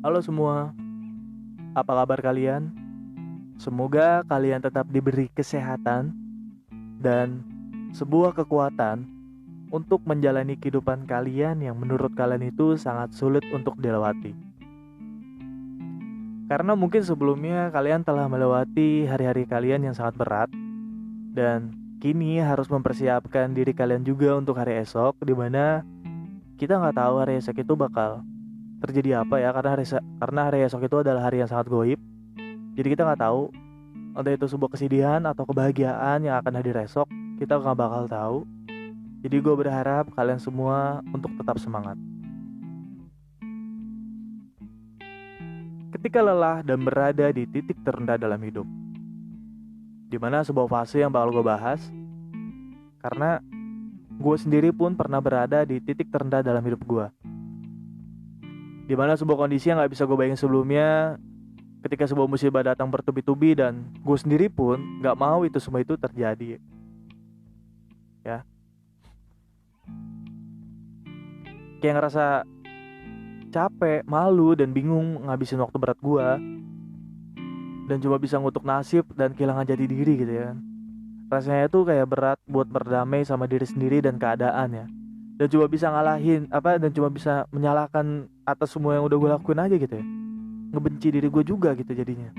Halo semua, apa kabar kalian? Semoga kalian tetap diberi kesehatan dan sebuah kekuatan untuk menjalani kehidupan kalian yang menurut kalian itu sangat sulit untuk dilewati. Karena mungkin sebelumnya kalian telah melewati hari-hari kalian yang sangat berat dan kini harus mempersiapkan diri kalian juga untuk hari esok, di mana kita nggak tahu hari esok itu bakal terjadi apa ya, karena hari esok itu adalah hari yang sangat goib. Jadi kita nggak tahu entah itu sebuah kesedihan atau kebahagiaan yang akan hadir esok, kita nggak bakal tahu. Jadi gue berharap kalian semua untuk tetap semangat. Ketika lelah dan berada di titik terendah dalam hidup, dimana sebuah fase yang bakal gue bahas, karena gue sendiri pun pernah berada di titik terendah dalam hidup gue, dimana sebuah kondisi yang gak bisa gue bayangin sebelumnya. Ketika sebuah musibah datang bertubi-tubi dan gue sendiri pun gak mau itu semua itu terjadi. Ya, kayak ngerasa capek, malu, dan bingung ngabisin waktu berat gue, dan cuma bisa ngutuk nasib dan kehilangan jati diri gitu ya. Rasanya tuh kayak berat buat berdamai sama diri sendiri dan keadaan ya. Dan cuma bisa dan cuma bisa menyalahkan atas semua yang udah gue lakuin aja gitu ya. Ngebenci diri gue juga gitu jadinya.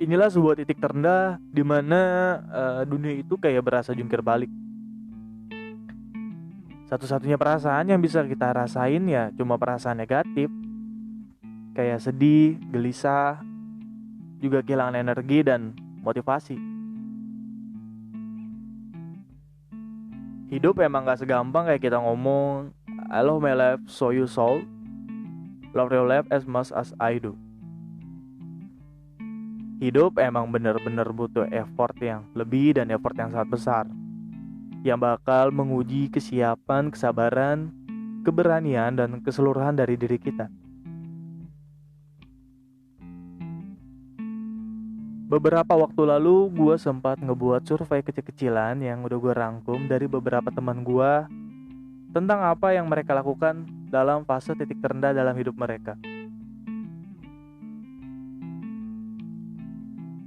Inilah sebuah titik terendah di mana dunia itu kayak berasa jungkir balik. Satu-satunya perasaan yang bisa kita rasain ya cuma perasaan negatif, kayak sedih, gelisah, juga kehilangan energi dan motivasi. Hidup emang gak segampang kayak kita ngomong I love my life so you soul, love your life as much as I do. Hidup emang bener-bener butuh effort yang lebih dan effort yang sangat besar, yang bakal menguji kesiapan, kesabaran, keberanian, dan keseluruhan dari diri kita. Beberapa waktu lalu gue sempat ngebuat survei kecil-kecilan yang udah gue rangkum dari beberapa teman gue tentang apa yang mereka lakukan dalam fase titik terendah dalam hidup mereka.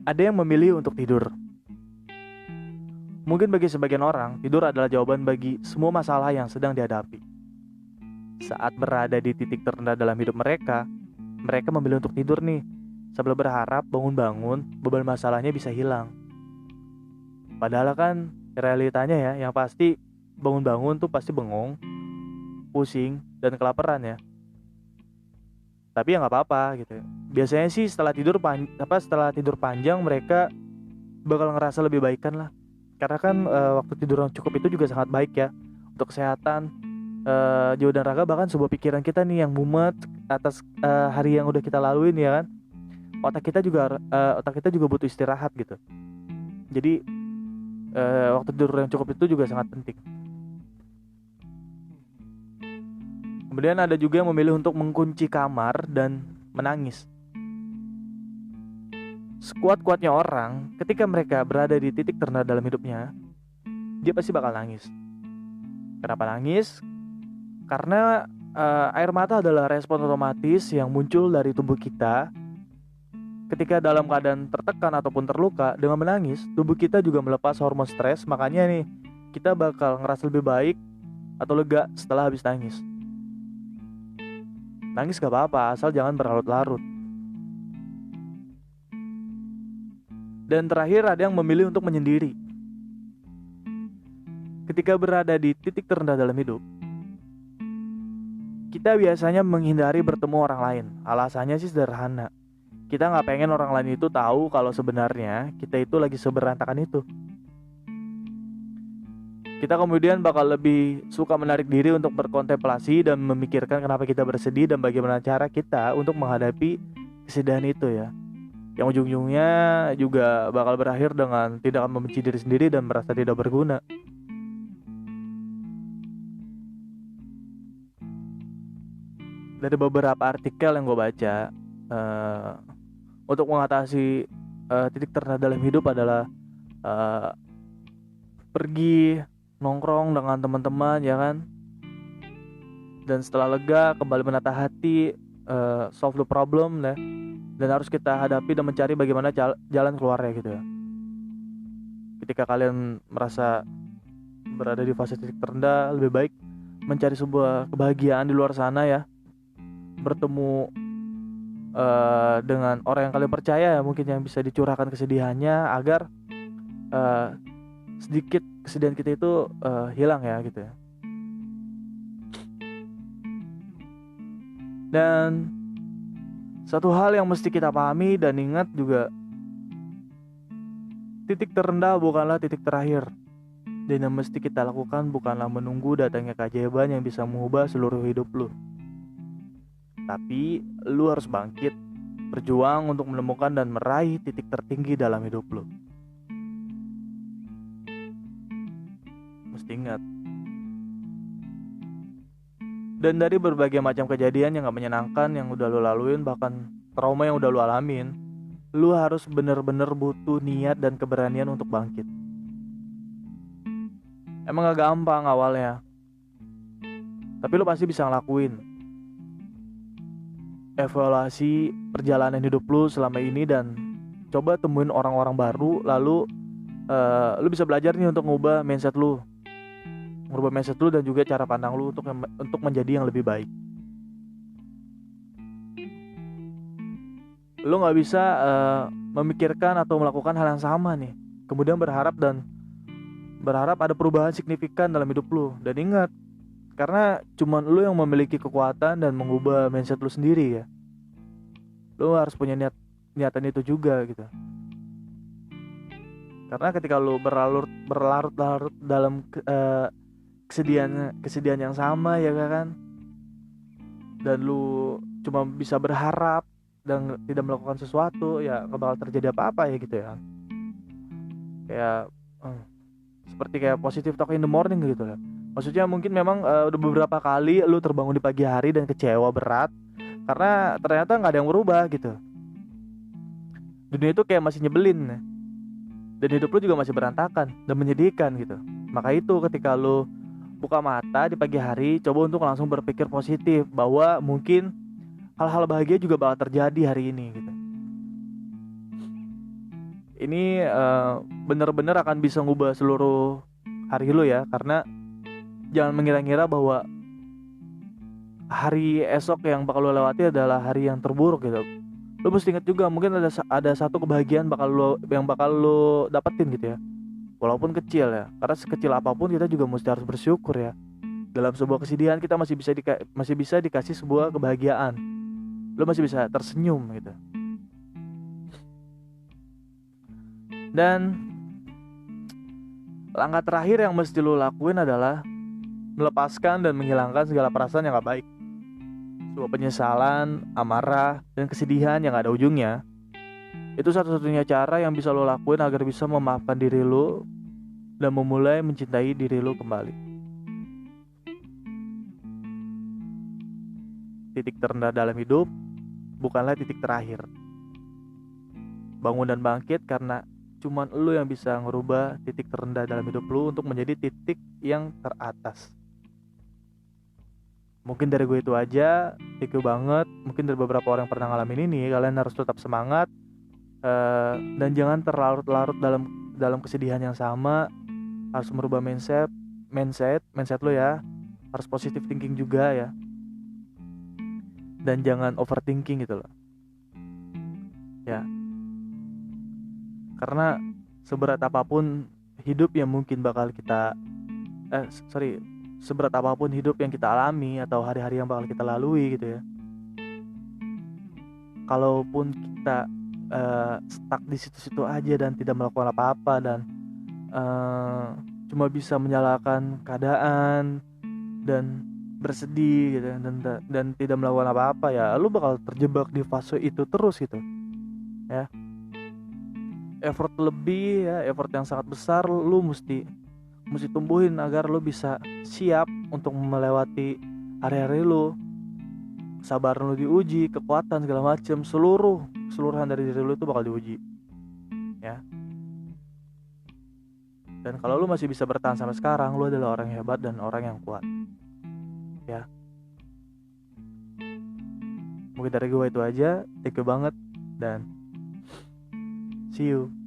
Ada yang memilih untuk tidur. Mungkin bagi sebagian orang, tidur adalah jawaban bagi semua masalah yang sedang dihadapi. Saat berada di titik terendah dalam hidup mereka, mereka memilih untuk tidur nih, sambil berharap bangun-bangun beban masalahnya bisa hilang. Padahal kan realitanya ya, yang pasti bangun-bangun tuh pasti bengong, pusing, dan kelaparan ya. Tapi ya nggak apa-apa gitu. Biasanya sih setelah tidur panjang mereka bakal ngerasa lebih baikan lah. Karena kan waktu tidur yang cukup itu juga sangat baik ya untuk kesehatan jiwa dan raga, bahkan sebuah pikiran kita nih yang mumet atas hari yang udah kita laluin ya kan. Otak kita juga butuh istirahat gitu. Jadi waktu tidur yang cukup itu juga sangat penting. Kemudian ada juga yang memilih untuk mengunci kamar dan menangis. Sekuat-kuatnya orang, ketika mereka berada di titik terendah dalam hidupnya, dia pasti bakal nangis. Kenapa nangis? Karena air mata adalah respon otomatis yang muncul dari tubuh kita ketika dalam keadaan tertekan ataupun terluka. Dengan menangis, tubuh kita juga melepas hormon stres. Makanya nih, kita bakal ngerasa lebih baik atau lega setelah habis nangis. Nangis gak apa-apa, asal jangan berlarut-larut. Dan terakhir ada yang memilih untuk menyendiri. Ketika berada di titik terendah dalam hidup, kita biasanya menghindari bertemu orang lain. Alasannya sih sederhana. Kita gak pengen orang lain itu tahu kalau sebenarnya kita itu lagi seberantakan itu. Kita kemudian bakal lebih suka menarik diri untuk berkontemplasi dan memikirkan kenapa kita bersedih dan bagaimana cara kita untuk menghadapi kesedihan itu ya. Yang ujung-ujungnya juga bakal berakhir dengan tindakan membenci diri sendiri dan merasa tidak berguna. Dari beberapa artikel yang gue baca, untuk mengatasi titik terendah dalam hidup adalah pergi nongkrong dengan teman-teman ya kan, Dan setelah lega, kembali menata hati, solve the problem ya. Dan harus kita hadapi dan mencari bagaimana jalan keluarnya gitu ya. Ketika kalian merasa berada di fase titik terendah, lebih baik mencari sebuah kebahagiaan di luar sana ya. Bertemu dengan orang yang kalian percaya ya, mungkin yang bisa dicurahkan kesedihannya agar sedikit kesedihan kita itu hilang ya gitu ya. Dan satu hal yang mesti kita pahami dan ingat juga, titik terendah bukanlah titik terakhir. Dan yang mesti kita lakukan bukanlah menunggu datangnya keajaiban yang bisa mengubah seluruh hidup lu. Tapi lu harus bangkit, berjuang untuk menemukan dan meraih titik tertinggi dalam hidup lu. Mesti ingat. Dan dari berbagai macam kejadian yang gak menyenangkan yang udah lu laluin, bahkan trauma yang udah lu alamin, lu harus bener-bener butuh niat dan keberanian untuk bangkit. Emang gak gampang awalnya, tapi lu pasti bisa ngelakuin. Evaluasi perjalanan hidup lu selama ini dan coba temuin orang-orang baru. Lalu lu bisa belajar nih untuk ngubah mindset lu, dan juga cara pandang lu untuk menjadi yang lebih baik. Lu nggak bisa memikirkan atau melakukan hal yang sama nih, kemudian berharap ada perubahan signifikan dalam hidup lu. Dan ingat, karena cuman lu yang memiliki kekuatan dan mengubah mindset lu sendiri ya. Lu harus punya niatan itu juga gitu. Karena ketika lu berlarut-larut dalam kesedihan yang sama ya kan, dan lu cuma bisa berharap dan tidak melakukan sesuatu, ya gak bakal terjadi apa-apa ya gitu ya. Kayak seperti kayak positive talk in the morning gitu ya. Maksudnya mungkin memang udah beberapa kali lu terbangun di pagi hari dan kecewa berat karena ternyata gak ada yang berubah gitu. Dunia itu kayak masih nyebelin, dan hidup lu juga masih berantakan dan menyedihkan gitu. Maka itu ketika lu buka mata di pagi hari, coba untuk langsung berpikir positif bahwa mungkin hal-hal bahagia juga bakal terjadi hari ini gitu. Ini benar-benar akan bisa ngubah seluruh hari lu ya. Karena jangan mengira-ngira bahwa hari esok yang bakal lu lewati adalah hari yang terburuk gitu. Lu mesti ingat juga, mungkin ada satu kebahagiaan yang bakal lu dapetin gitu ya, walaupun kecil ya. Karena sekecil apapun kita juga mesti harus bersyukur ya. Dalam sebuah kesedihan kita masih bisa dikasih sebuah kebahagiaan. Lu masih bisa tersenyum gitu. Dan langkah terakhir yang mesti lu lakuin adalah melepaskan dan menghilangkan segala perasaan yang gak baik. Sebuah penyesalan, amarah, dan kesedihan yang gak ada ujungnya. Itu satu-satunya cara yang bisa lo lakuin agar bisa memaafkan diri lo dan memulai mencintai diri lo kembali. Titik terendah dalam hidup bukanlah titik terakhir. Bangun dan bangkit, karena cuman lo yang bisa ngerubah titik terendah dalam hidup lo untuk menjadi titik yang teratas. Mungkin dari gue itu aja. Thank you banget. Mungkin dari beberapa orang yang pernah ngalamin ini, kalian harus tetap semangat. Dan jangan terlarut-larut dalam kesedihan yang sama. Harus merubah mindset lo ya. Harus positive thinking juga ya. Dan jangan overthinking gitu loh ya. Karena seberat apapun hidup yang mungkin bakal kita seberat apapun hidup yang kita alami atau hari-hari yang bakal kita lalui gitu ya, kalaupun kita stuck di situ-situ aja dan tidak melakukan apa-apa dan cuma bisa menyalahkan keadaan dan bersedih gitu dan tidak melakukan apa-apa, ya lu bakal terjebak di fase itu terus gitu ya. Effort yang sangat besar lu mesti tumbuhin agar lu bisa siap untuk melewati hari-hari lu. Kesabaran lu diuji, kekuatan segala macam, keseluruhan dari diri lu itu bakal diuji ya. Dan kalau lu masih bisa bertahan sampai sekarang, lu adalah orang yang hebat dan orang yang kuat ya. Mungkin dari gue itu aja. Thank you banget dan see you.